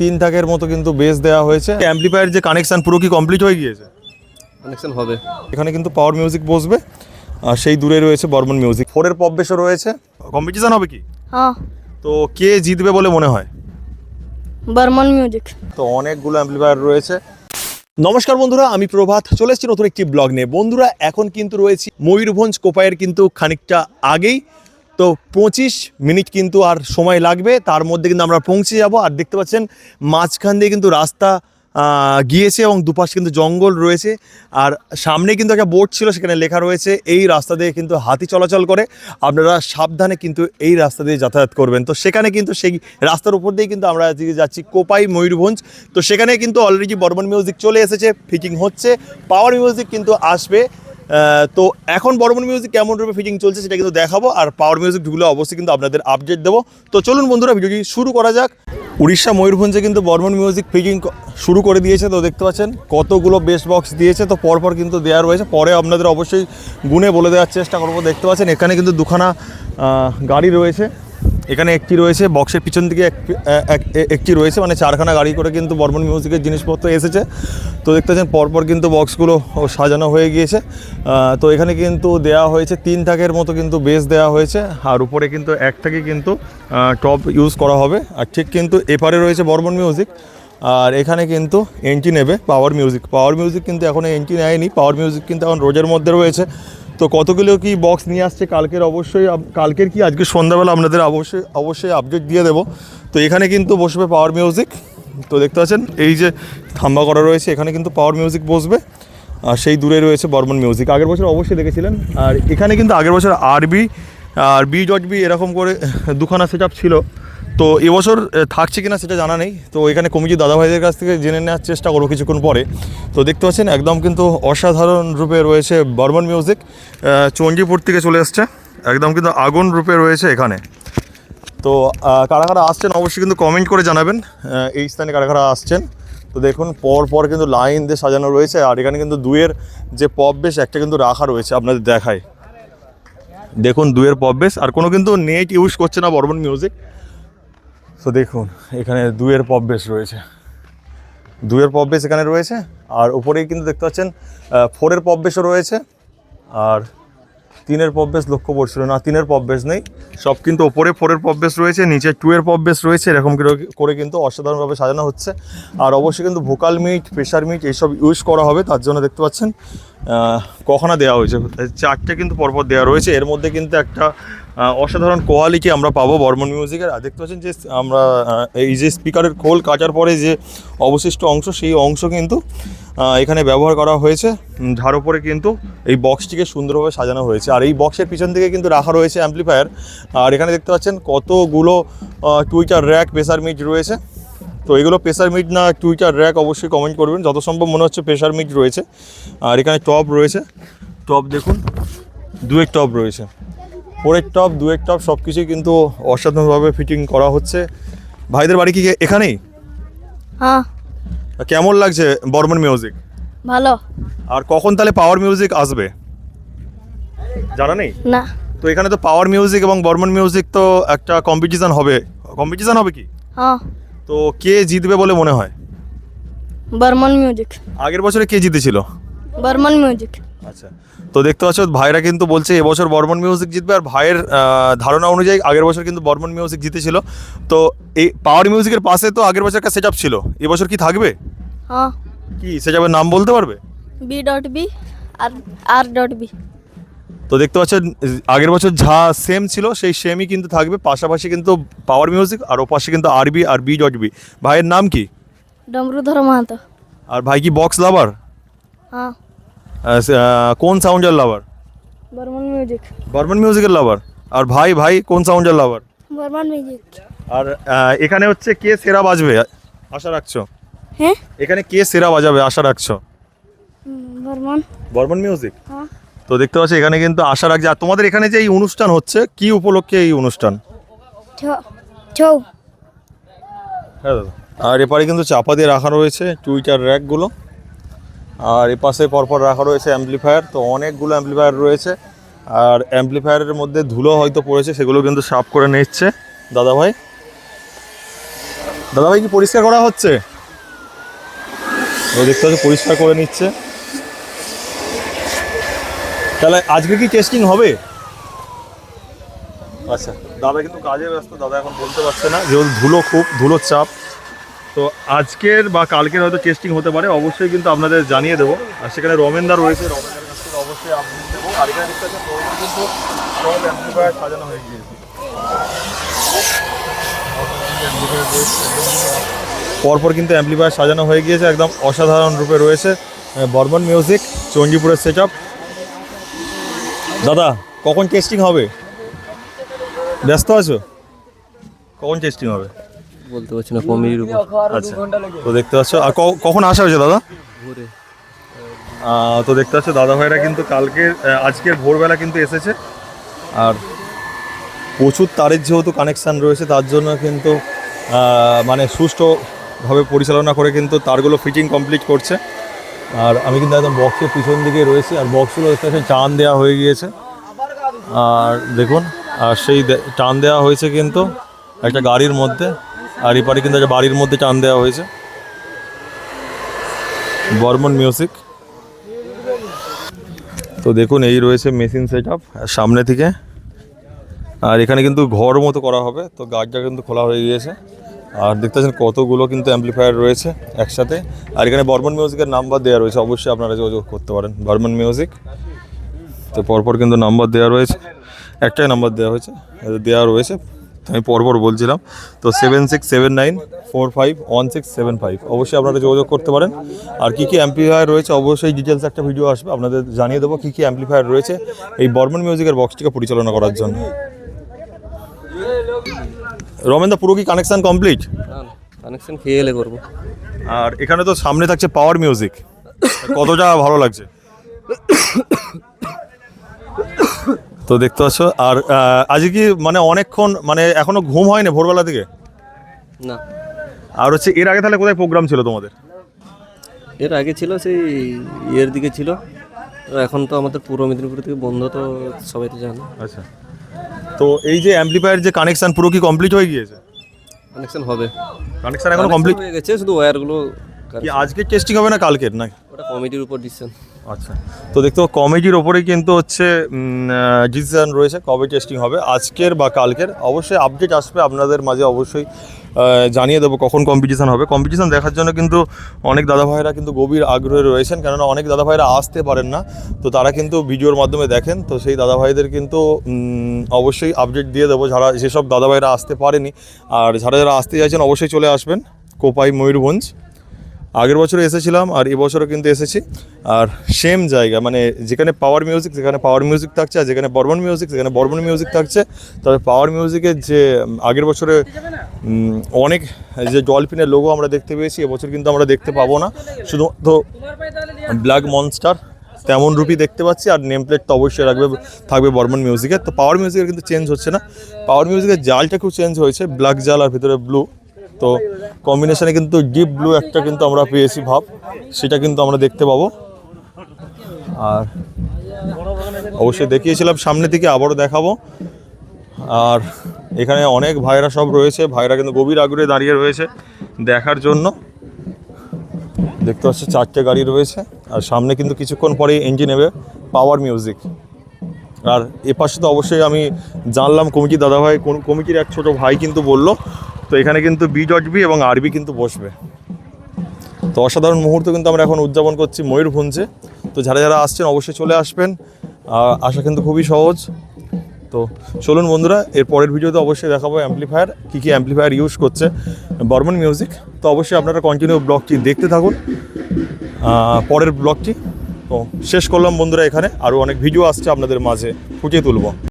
তিন থাকের মতো কিন্তু বেস দেওয়া হয়েছে। অ্যাম্পলিফায়ার যে কানেকশন পুরো কি কমপ্লিট হয়ে গিয়েছে? কানেকশন হবে। এখানে কিন্তু পাওয়ার মিউজিক বসবে আর সেই দূরে রয়েছে বর্মন মিউজিক। 4-এর পপ বেসও রয়েছে। কম্পিটিশন হবে কি? হ্যাঁ, তো কে জিতবে বলে মনে হয়? বর্মন মিউজিক। তো অনেকগুলো অ্যাম্পলিফায়ার রয়েছে। নমস্কার বন্ধুরা, আমি প্রভাত চলে এসেছি নতুন একটি ব্লগ নিয়ে। বন্ধুরা এখন কিন্তু রয়েছি ময়ূরভঞ্জ কোপাইয়ের কিন্তু খানিকটা আগেই। তো 25 মিনিট কিন্তু আর সময় লাগবে, তার মধ্যে কিন্তু আমরা পৌঁছে যাব। আর দেখতে পাচ্ছেন মাঝখান দিয়ে কিন্তু রাস্তা গিয়েছে এবং দুপাশে কিন্তু জঙ্গল রয়েছে। আর সামনে কিন্তু একটা বোর্ড ছিল, সেখানে লেখা রয়েছে এই রাস্তা দিয়ে কিন্তু হাতি চলাচল করে, আপনারা সাবধানে কিন্তু এই রাস্তা দিয়ে যাতায়াত করবেন। তো সেখানে কিন্তু সেই রাস্তার উপর দিয়ে কিন্তু আমরা আজকে যাচ্ছি কোপাই ময়ূরভঞ্জ। তো সেখানে কিন্তু অলরেডি বর্মন মিউজিক চলে এসেছে, ফিটিং হচ্ছে, পাওয়ার মিউজিক কিন্তু আসবে। তো এখন বর্মন মিউজিক কেমন রূপে ফিটিং চলছে সেটা কিন্তু দেখাবো, আর পাওয়ার মিউজিক ঢুকলে অবশ্যই কিন্তু আপনাদের আপডেট দেবো। তো চলুন বন্ধুরা ভিডিওটি শুরু করা যাক। উড়িষ্যা ময়ূরভঞ্জে কিন্তু বর্মন মিউজিক ফিটিং শুরু করে দিয়েছে। তো দেখতে পাচ্ছেন কতগুলো বেস বক্স দিয়েছে, তো পরপর কিন্তু দেওয়া রয়েছে, পরে আপনাদের অবশ্যই গুনে বলে দেওয়ার চেষ্টা করবো। দেখতে পাচ্ছেন এখানে কিন্তু দুখানা গাড়ি রয়েছে, এখানে একটি রয়েছে, বক্সের পিছন দিকে একটি রয়েছে, মানে 4খানা গাড়ি করে কিন্তু বর্মন মিউজিকের জিনিসপত্র এসেছে। তো দেখতে পাচ্ছেন পরপর কিন্তু বক্সগুলো সাজানো হয়ে গিয়েছে। তো এখানে কিন্তু দেওয়া হয়েছে 3 থাকের মতো কিন্তু বেস দেওয়া হয়েছে, আর উপরে কিন্তু 1 থাকি কিন্তু টপ ইউজ করা হবে। আর ঠিক কিন্তু এপারে রয়েছে বর্মন মিউজিক, আর এখানে কিন্তু এন্ট্রি নেবে পাওয়ার মিউজিক কিন্তু এখন এন্ট্রি নেয়নি। পাওয়ার মিউজিক কিন্তু এখন রোজের মধ্যে রয়েছে। তো কতগুলো কি বক্স নিয়ে আসছে কালকের কি আজকে সন্ধ্যাবেলা আপনাদের অবশ্যই আপডেট দিয়ে দেবো। তো এখানে কিন্তু বসবে পাওয়ার মিউজিক। তো দেখতে পাচ্ছেন এই যে থাম্বা করা রয়েছে, এখানে কিন্তু পাওয়ার মিউজিক বসবে, আর সেই দূরে রয়েছে বর্মন মিউজিক। আগের বছর অবশ্যই দেখেছিলেন। আর এখানে কিন্তু আগের বছর আরবি আর বি.বি এরকম করে দুখানা সেট আপ ছিল। তো এবছর থাকছে কিনা সেটা জানা নেই। তো এখানে কমিটির দাদাভাইদের কাছ থেকে জেনে নেওয়ার চেষ্টা করবো কিছুক্ষণ পরে। তো দেখতে পাচ্ছেন একদম কিন্তু অসাধারণ রূপে রয়েছে বর্মন মিউজিক। চণ্ডীপুর থেকে চলে এসছে, একদম কিন্তু আগুন রূপে রয়েছে এখানে। তো কারা কারা আসছেন অবশ্যই কিন্তু কমেন্ট করে জানাবেন এই স্থানে কারা কারা আসছেন। তো দেখুন পর কিন্তু লাইন দিয়ে সাজানো রয়েছে, আর এখানে কিন্তু 2-এর যে পপ বেস একটা কিন্তু রাখা রয়েছে, আপনাদের দেখায়। দেখুন 2-এর পপ বেস, আর কোনো কিন্তু নেট ইউজ করছে না বর্মন মিউজিক। তো দেখুন এখানে 2-এর পপ বেস রয়েছে, 2-এর পপ বেস এখানে রয়েছে। আর উপরেই কিন্তু দেখতে পাচ্ছেন 4-এর পপ বেসও রয়েছে, আর 3-এর পপ বেস লক্ষ্য পড়ছিল না, 3-এর পপ বেস নেই। সব কিন্তু ওপরে 4-এর পপ বেস রয়েছে, নিচে 2-এর পপ বেস রয়েছে। এরকম করে কিন্তু অসাধারণভাবে সাজানো হচ্ছে। আর অবশ্যই কিন্তু ভোকাল মিট, প্রেশার মিট এইসব ইউজ করা হবে, তার জন্য দেখতে পাচ্ছেন কখনা দেওয়া হয়েছে, 4টে কিন্তু পরপর দেওয়া রয়েছে। এর মধ্যে কিন্তু একটা অসাধারণ কোয়ালিটি আমরা পাবো বর্মন মিউজিকের। আর দেখতে পাচ্ছেন যে আমরা এই যে স্পিকারের খোল কাটার পরে যে অবশিষ্ট অংশ, সেই অংশ কিন্তু এখানে ব্যবহার করা হয়েছে। যার উপরে কিন্তু এই বক্সটিকে সুন্দরভাবে সাজানো হয়েছে। আর এই বক্সের পিছন দিকে কিন্তু রাখা রয়েছে অ্যাম্পলিফায়ার। আর এখানে দেখতে পাচ্ছেন কতগুলো টুইটার র্যাক, প্রেসার মিট রয়েছে। তো এগুলো প্রেসার মিট না টুইটার র্যাক অবশ্যই কমেন্ট করবেন। যত সম্ভব মনে হচ্ছে প্রেসার মিট রয়েছে। আর এখানে টপ রয়েছে, টপ দেখুন 2-এর টপ রয়েছে, 4-এর টপ, 2-এর টপ সব কিছুই কিন্তু অসাধারণভাবে ফিটিং করা হচ্ছে। ভাইদের বাড়ি কি এখানেই? হ্যাঁ। কেমন লাগছে বর্মন মিউজিক? ভালো। আর কখন তাহলে পাওয়ার মিউজিক আসবে জানা নেই না। তো এখানে তো পাওয়ার মিউজিক এবং বর্মন মিউজিক তো একটা কম্পিটিশন হবে কি? হ্যাঁ, তো কে জিতবে বলে মনে হয়? বর্মন মিউজিক। আগের বছরে কে জিতেছিল? বর্মন মিউজিক। আচ্ছা, তো দেখতে পাচ্ছ ভাইরা কিন্তু বলছে এবছর বর্মন মিউজিক জিতবে। আর ভাইয়ের ধারণা অনুযায়ী আগের বছর কিন্তু বর্মন মিউজিক জিতেছিল। তো এই পাওয়ার মিউজিকের পাশে তো আগের বছর একটা সেট আপ ছিল, এবছর কি থাকবে? হ্যাঁ। কি সেট আপের নাম বলতে পারবে? বি.বি আর আর.বি। তো দেখতে পাচ্ছেন আগের বছর যা সেম ছিল সেই সেমই কিন্তু থাকবে, পাশাপাশি কিন্তু পাওয়ার মিউজিক, আর ওপাশে কিন্তু আরবি আর বি.বি। ভাইয়ের নাম কি? ডমরুধর মাহাতো। আর ভাই কি বক্স লাভার? হ্যাঁ। কোন সাউন্ডের লাভার? বর্মন মিউজিক। বর্মন মিউজিকের লাভার। আর ভাই কোন সাউন্ডের লাভার? বর্মন মিউজিক। আর এখানে হচ্ছে কে সেরা বাজবে আশা রাখছো? হ্যাঁ, এখানে কে সেরা বাজাবে আশা রাখছো? বর্মন মিউজিক। হ্যাঁ। তো দেখতে পাচ্ছি এখানে কিন্তু আশা রাখছে। আর তোমাদের এখানে যে এই অনুষ্ঠান হচ্ছে কি উপলক্ষে এই অনুষ্ঠান? ছৌ। হ্যাঁ দাদা। আর এপারে কিন্তু চাপা দিয়ে রাখা রয়েছে টুইটার র্যাকগুলো, আর এপাশে পরপর রাখা রয়েছে অ্যাম্পলিফায়ার। তো অনেকগুলো অ্যাম্পলিফায়ার রয়েছে, আর অ্যাম্পলিফায়ারের মধ্যে ধুলো হয়তো পড়েছে, সেগুলো কিন্তু সাফ করে নিচ্ছে দাদাভাই। দাদাভাই কি পরিষ্কার করা হচ্ছে? ও দেখতে হচ্ছে পরিষ্কার করে নিচ্ছে। তাহলে আজকে কি টেস্টিং হবে? আচ্ছা, দাদা কিন্তু কাজে ব্যস্ত, দাদা এখন বলতে পারছে না, যেহেতু ধুলোর চাপ। তো আজকের বা কালকের হয়তো টেস্টিং হতে পারে, অবশ্যই কিন্তু আপনাদের জানিয়ে দেবো। আর সেখানে রমেনদা রয়েছে, রমেনদার কাছ থেকে অবশ্যই আপডেট দেবো। আর এখানে দেখতে পাচ্ছেন কিন্তু সব অ্যাম্প্লিফায়ার সাজানো হয়ে গিয়েছে। পরপর কিন্তু অ্যাম্প্লিফায়ার সাজানো হয়ে গিয়েছে, একদম অসাধারণ রূপে রয়েছে বর্মন মিউজিক চণ্ডীপুরের সেট আপ। দাদা কখন টেস্টিং হবে? ব্যস্ত আছো? কখন টেস্টিং হবে বলতে পারছি না, কমিটির উপর। আচ্ছা, তো দেখতে পাচ্ছ। আর কখন আসা হয়েছে দাদা? ঘুরে তো দেখতে পাচ্ছ দাদা ভাইরা কিন্তু আজকের ভোরবেলা কিন্তু এসেছে। আর প্রচুর তারের যেহেতু কানেকশান রয়েছে, তার জন্য কিন্তু মানে সুষ্ঠুভাবে পরিচালনা করে কিন্তু তারগুলো ফিটিং কমপ্লিট করছে। আর আমি কিন্তু একদম বক্সের পিছন দিকে রয়েছি, আর বক্সগুলো দেখতে পাচ্ছি টান দেওয়া হয়ে গিয়েছে। আর দেখুন, আর সেই টান দেওয়া হয়েছে কিন্তু একটা গাড়ির মধ্যে, আর এপারে কিন্তু একটা বাড়ির মধ্যে টান দেওয়া হয়েছে বর্মন মিউজিক। তো দেখুন এই রয়েছে মেশিন সেট আপ সামনে থেকে। আর এখানে কিন্তু ঘর মতো করা হবে, তো গাড়িটা কিন্তু খোলা হয়ে গিয়েছে। আর দেখতে পাচ্ছেন কতগুলো কিন্তু অ্যাম্প্লিফায়ার রয়েছে একসাথে। আর এখানে বর্মন মিউজিকের নাম্বার দেওয়া রয়েছে, অবশ্যই আপনারা যোগাযোগ করতে পারেন বর্মন মিউজিক। তো পরপর কিন্তু নাম্বার দেওয়া রয়েছে, একটাই নাম্বার দেওয়া রয়েছে, আমি পরপর বলছিলাম। তো 7679451675 অবশ্যই আপনারা যোগাযোগ করতে পারেন। আর কী কী অ্যাম্প্লিফায়ার রয়েছে অবশ্যই ডিটেলস একটা ভিডিও আসবে, আপনাদের জানিয়ে দেবো কী কী অ্যাম্প্লিফায়ার রয়েছে এই বর্মন মিউজিকের বক্সটিকে পরিচালনা করার জন্য। রমেনদা পুরো কি কানেকশান কমপ্লিট? কানেকশন খেয়ে এলে করবো। আর এখানে তো সামনে থাকছে পাওয়ার মিউজিক, কতটা ভালো লাগছে? তো দেখতে পাচ্ছ। আর আজকে কি মানে অনেকক্ষণ মানে এখনো ঘুম হয়নি ভোরবেলা থেকে? না, আর হচ্ছে এর আগে তাহলে কোথায় প্রোগ্রাম ছিল তোমাদের? এর আগে ছিল সেই ইয়ের দিকে ছিল, এখন তো আমাদের পূর্ব মেদিনীপুর থেকে বন্ধ, তো সবাই তো জানে। আচ্ছা, তো এই যে অ্যাম্প্লিফায়ার যে কানেকশন পুরো কি কমপ্লিট হয়ে গিয়েছে? কানেকশন হবে, কানেকশন এখনো কমপ্লিট হয়ে গেছে, শুধু ওয়্যারগুলো কি আজকে টেস্টিং হবে না কালকের না? ওটা কমিটির উপর ডিসিশন। আচ্ছা, তো দেখতে কমিটির ওপরেই কিন্তু হচ্ছে ডিসিশন রয়েছে কবে টেস্টিং হবে, আজকের বা কালকের। অবশ্যই আপডেট আসবে আপনাদের মাঝে, অবশ্যই জানিয়ে দেবো কখন কম্পিটিশান হবে। কম্পিটিশান দেখার জন্য কিন্তু অনেক দাদা ভাইরা কিন্তু গভীর আগ্রহে রয়েছেন, কেননা অনেক দাদা ভাইরা আসতে পারেন না, তো তারা কিন্তু ভিডিওর মাধ্যমে দেখেন। তো সেই দাদা ভাইদের কিন্তু অবশ্যই আপডেট দিয়ে দেবো, যেসব দাদা ভাইরা আসতে পারেনি। আর যারা আসতে চাইছেন অবশ্যই চলে আসবেন কোপাই ময়ূরভঞ্জ। আগের বছরে এসেছিলাম আর এবছরও কিন্তু এসেছি। আর সেম জায়গা, মানে যেখানে পাওয়ার মিউজিক সেখানে পাওয়ার মিউজিক থাকছে, আর যেখানে বর্মন মিউজিক সেখানে বর্মন মিউজিক থাকছে। তবে পাওয়ার মিউজিকের যে আগের বছরে অনেক যে ডলফিনের লোগো আমরা দেখতে পেয়েছি, এবছর কিন্তু আমরা দেখতে পাবো না, শুধুমাত্র ব্ল্যাক মনস্টার তেমন রূপই দেখতে পাচ্ছি। আর নেম প্লেট তো অবশ্যই থাকবে বর্মন মিউজিকের। তো পাওয়ার মিউজিকের কিন্তু চেঞ্জ হচ্ছে না, পাওয়ার মিউজিকের জালটা খুব চেঞ্জ হয়েছে, ব্ল্যাক জাল আর ভিতরে ব্লু। তো কম্বিনেশনে কিন্তু ডিপ ব্লু একটা কিন্তু আমরা পেয়েছি ভাব, সেটা কিন্তু আমরা দেখতে পাবো। আর অবশ্যই দেখিয়েছিলাম সামনে থেকে, আবারও দেখাবো। আর এখানে অনেক ভাইরা সব রয়েছে, ভাইরা কিন্তু গভীর আগ্রহে দাঁড়িয়ে রয়েছে দেখার জন্য। দেখতে পাচ্ছি 4টে গাড়ি রয়েছে, আর সামনে কিন্তু কিছুক্ষণ পরে এন্ট্রি নেবে পাওয়ার মিউজিক। আর এপাশে তো অবশ্যই আমি জানলাম কমিটির দাদাভাই, কমিটির এক ছোটো ভাই কিন্তু বললো, তো এখানে কিন্তু বি.বি এবং আরবি কিন্তু বসবে। তো অসাধারণ মুহূর্ত কিন্তু আমরা এখন উদযাপন করছি ময়ূরভঞ্জে। তো যারা আসছেন অবশ্যই চলে আসবেন, আসা কিন্তু খুবই সহজ। তো চলুন বন্ধুরা, এর পরের ভিডিওতে অবশ্যই দেখাবো অ্যাম্প্লিফায়ার, কী কী অ্যাম্প্লিফায়ার ইউজ করছে বর্মন মিউজিক। তো অবশ্যই আপনারা কন্টিনিউ ব্লগটি দেখতে থাকুন, পরের ব্লগটি। তো শেষ করলাম বন্ধুরা এখানে, আরও অনেক ভিডিও আসছে আপনাদের মাঝে ফুটিয়ে তুলব।